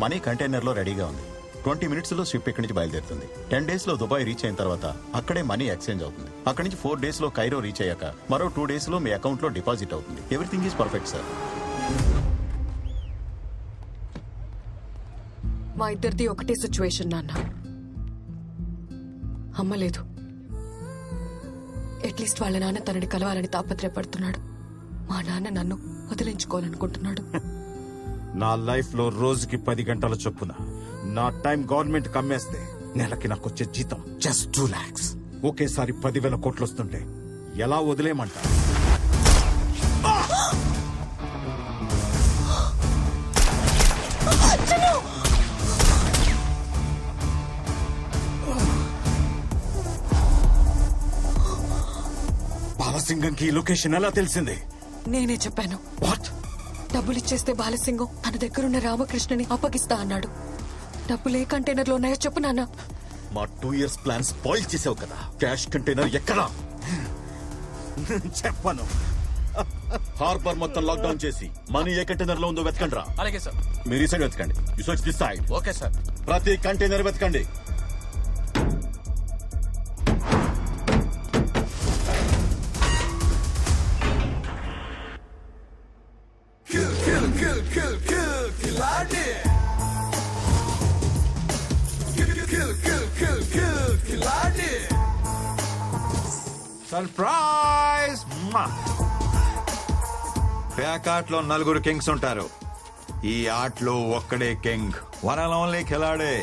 Money కంటైనర్లో రెడీగా ఉంది. 20 minutesలో షిప్ ఇక్కడి నుంచి బయలుదేరుతుంది. 10 daysలో దుబాయ్ రీచ్ అయిన తర్వాత అక్కడే మనీ ఎక్స్చేంజ్ అవుతుంది. అక్కడి నుంచి 4 daysలో కైరో రీచ్ అయ్యాక మరో 2 daysలో మీ అకౌంట్లో డిపాజిట్ అవుతుంది. Everything is perfect sir. మా ఇద్దరిది ఒకటే సిచ్యువేషన్ నాన్న. అమ్మ లేదు. అట్లీస్ట్ వాళ్ళ నాన్న తనని కలవాలని తాపత్రయపడుతున్నాడు. మా నాన్న నన్ను వదిలించుకోవాలనుకుంటున్నాడు. నా లైఫ్ లో రోజుకి 10 గంటల చొప్పున నా టైం గవర్నమెంట్ కమ్మేస్తే నెలకి నాకు వచ్చే జీతం జస్ట్ 2 lakhs. ఒకేసారి 10,000 కోట్లు వస్తుంటే ఎలా వదిలేయమంటా? బాలసింగంకి ఈ లొకేషన్ ఎలా తెలిసింది? నేనే చెప్పాను. వాట్? డబ్బులు ఇచ్చేస్తే బాలసింగం తన దగ్గరున్న రామకృష్ణని అప్పగిస్తా అన్నాడు. డబ్బులు ఏ కంటైనర్లో ఉన్నాయో చెప్పు నాన్న. మా 2 years ప్లాన్ స్పాయిల్ చేసావు కదా. క్యాష్ కంటైనర్ ఎక్కడా? చెప్పను. హార్బర్ మొత్తం లాక్డౌన్ చేసి మనీ ఏ కంటైనర్ లో ఉందో వెతకండి రా. అలాగే సార్. మీరు ఈ సైడ్ వెతకండి. You search this side. Okay sir. ప్రతి కంటైనర్ వెతకండి. సర్ప్రైజ్! ప్యాకాట్లో 4 కింగ్స్ ఉంటారు. ఈ ఆటలో ఒక్కడే కింగ్, వన్ అండ్ ఓన్లీ ఖిలాడే.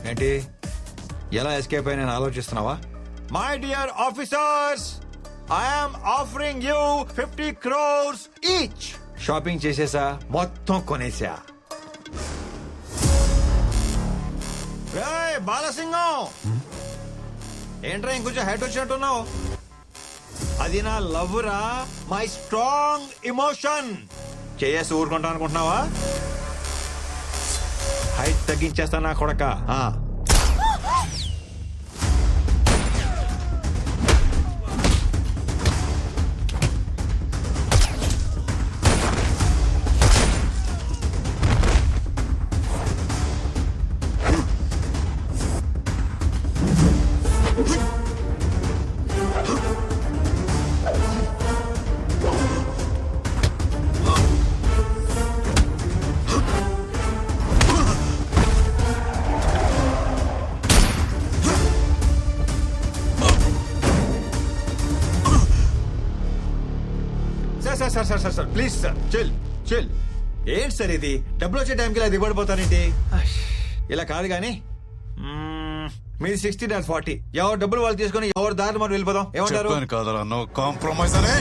ఏంటి, ఎలా ఎస్కేప్ అయినా ఆలోచిస్తున్నావా? My dear officers, I'm offering you 50 crores each. Shopping చేసేసా, మొత్తం కొనేసా. బాలసింగం, ఏంట్రా ఇంకొంచెం హైట్ వచ్చినట్టున్నావు? అది నా లవ్ రా, మై స్ట్రాంగ్ ఇమోషన్. చేసి ఊరుకుంటా అనుకుంటున్నావా? హైట్ తగ్గించేస్తా నా కొడక. Sir please sir, chill chill. ఏంటి సార్ ఇది? డబ్బులు వచ్చే టైంకి ఇలా దిగబడిపోతానేంటి? ఇలా కాదు గాని, మీది 60 నాది 40. ఎవరు డబ్బులు వాళ్ళు తీసుకుని ఎవరు దారి మనం వెళ్ళిపోదాం. ఏమంటారు? కాదరా, నో కాంప్రమైజ్ అనే.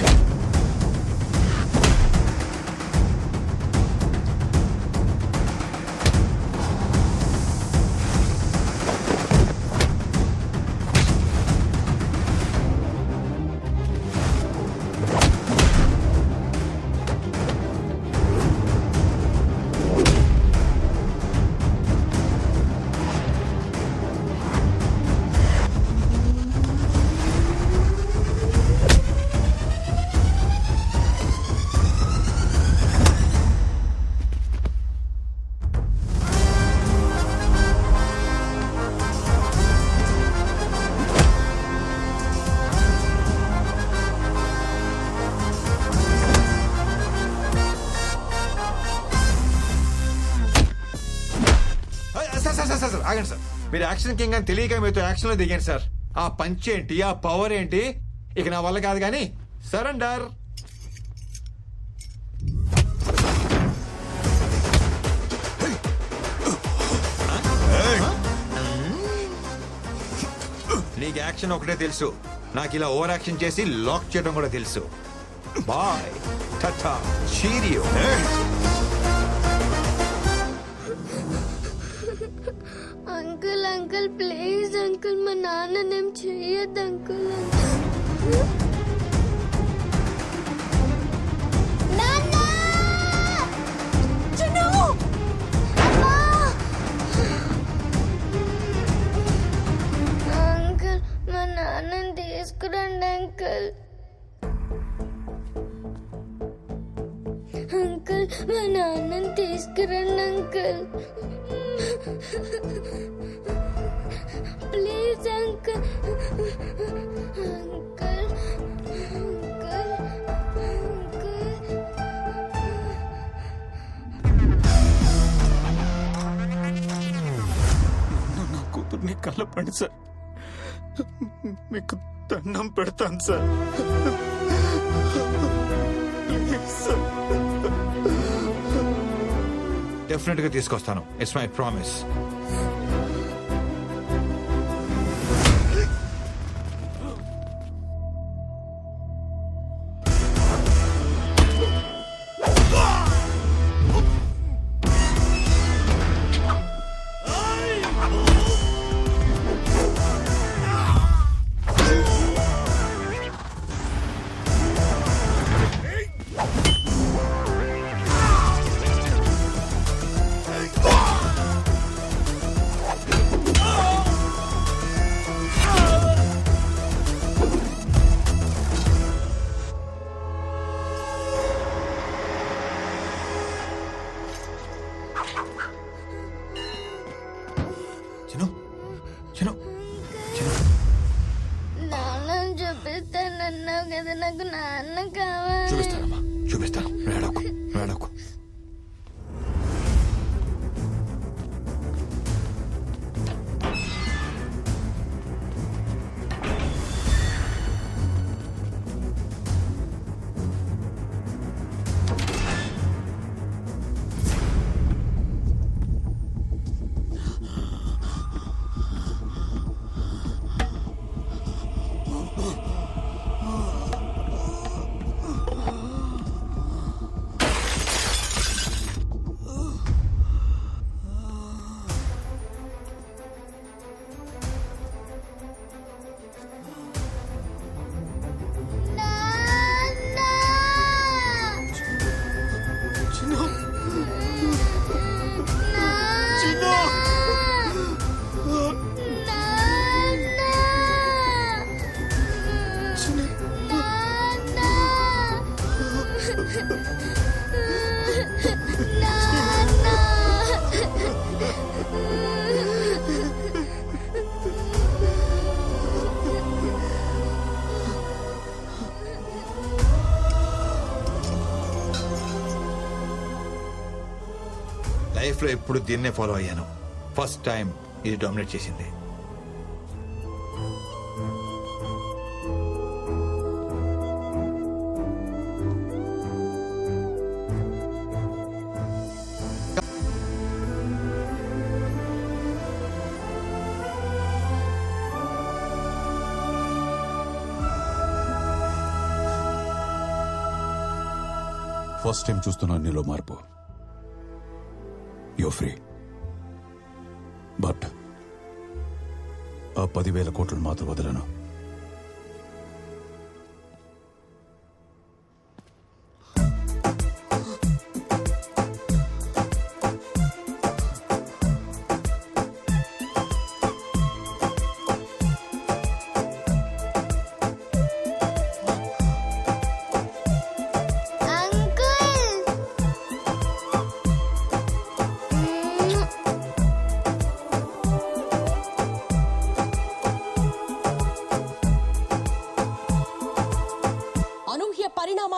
ఆగండి సార్, మీరు యాక్షన్ కింగ్ అని తెలియక మీతో యాక్షన్ లో దిగాను సార్. ఆ పంచ్ ఏంటి, ఆ పవర్ ఏంటి, ఇక నా వల్ల కాదు కానీ సరెండర్. నీకు యాక్షన్ ఒకటే తెలుసు, నాకు ఇలా ఓవర్ యాక్షన్ చేసి లాక్ చేయడం కూడా తెలుసు. Bye, tata, cheerio. Uncle uncle please uncle, మా నాన్ననేం చెయ్యొద్దు అంకుల్. అంకుల్ మా నాన్నని తీసుకురండి అంకుల్. అంకుల్ మా నాన్నని తీసుకురండి uncle. Please uncle. Uncle uncle uncle. నా కూతుర్ని కలపండి సార్, మీకు దండం పెడతాను సార్. Please sir. డెఫినెట్ గా తీసుకొస్తాను. It's my promise. చిను చిను చిను నాన్నని చూపిస్తానన్నావు కదా, నాకు నాన్న కావాలి. చూపిస్తానమ్మా, చూపిస్తాను. వేడకు వేడకు. లైఫ్ లో ఎప్పుడు దీన్నే ఫాలో అయ్యాను. ఫస్ట్ టైం ఇది డామినేట్ చేసింది. ఫస్ట్ టైం చూస్తున్నాను నీలో మార్పు. యో ఫ్రీ. బట్ ఆ 10,000 కోట్లను మాత్రం వదలను.